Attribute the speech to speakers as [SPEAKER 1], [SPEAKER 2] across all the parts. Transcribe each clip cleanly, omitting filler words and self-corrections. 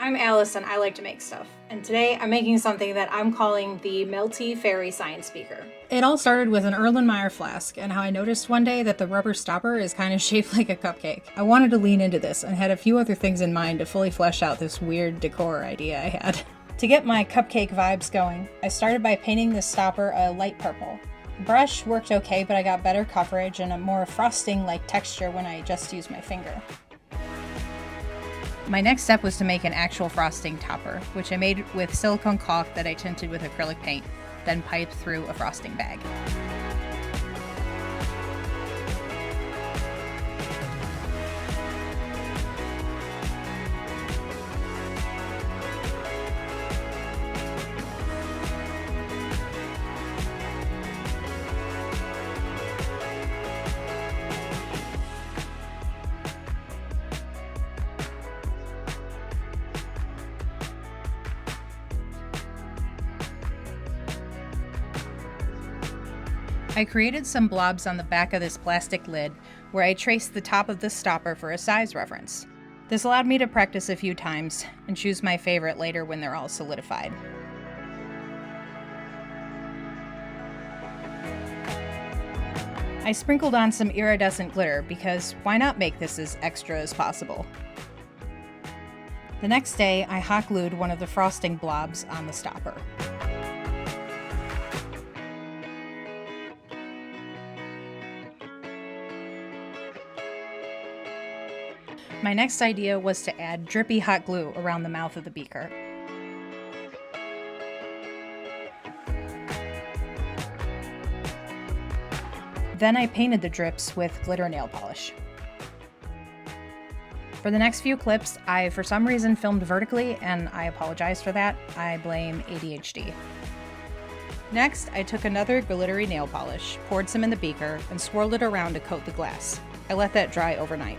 [SPEAKER 1] I'm Alice and I like to make stuff, and today I'm making something that I'm calling the Melty Fairy Science Beaker. It all started with an Erlenmeyer flask and how I noticed one day that the rubber stopper is kind of shaped like a cupcake. I wanted to lean into this and had a few other things in mind to fully flesh out this weird decor idea I had. To get my cupcake vibes going, I started by painting this stopper a light purple. The brush worked okay, but I got better coverage and a more frosting-like texture when I just used my finger. My next step was to make an actual frosting topper, which I made with silicone caulk that I tinted with acrylic paint, then piped through a frosting bag. I created some blobs on the back of this plastic lid where I traced the top of the stopper for a size reference. This allowed me to practice a few times and choose my favorite later when they're all solidified. I sprinkled on some iridescent glitter because why not make this as extra as possible? The next day, I hot glued one of the frosting blobs on the stopper. My next idea was to add drippy hot glue around the mouth of the beaker. Then I painted the drips with glitter nail polish. For the next few clips, I for some reason filmed vertically, and I apologize for that. I blame ADHD. Next, I took another glittery nail polish, poured some in the beaker, and swirled it around to coat the glass. I let that dry overnight.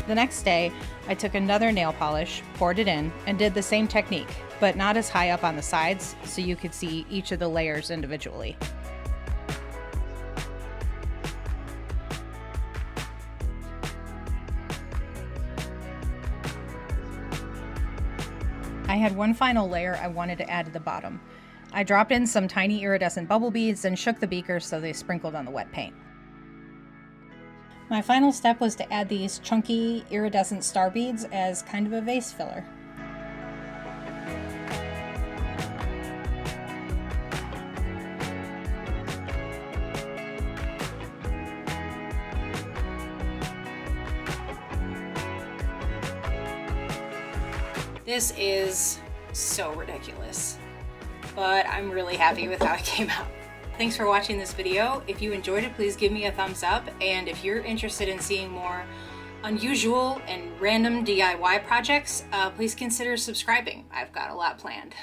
[SPEAKER 1] The next day, I took another nail polish, poured it in, and did the same technique, but not as high up on the sides, so you could see each of the layers individually. I had one final layer I wanted to add to the bottom. I dropped in some tiny iridescent bubble beads and shook the beaker so they sprinkled on the wet paint. My final step was to add these chunky iridescent star beads as kind of a vase filler. This is so ridiculous, but I'm really happy with how it came out. Thanks for watching this video. If you enjoyed it, please give me a thumbs up. And if you're interested in seeing more unusual and random DIY projects, please consider subscribing. I've got a lot planned.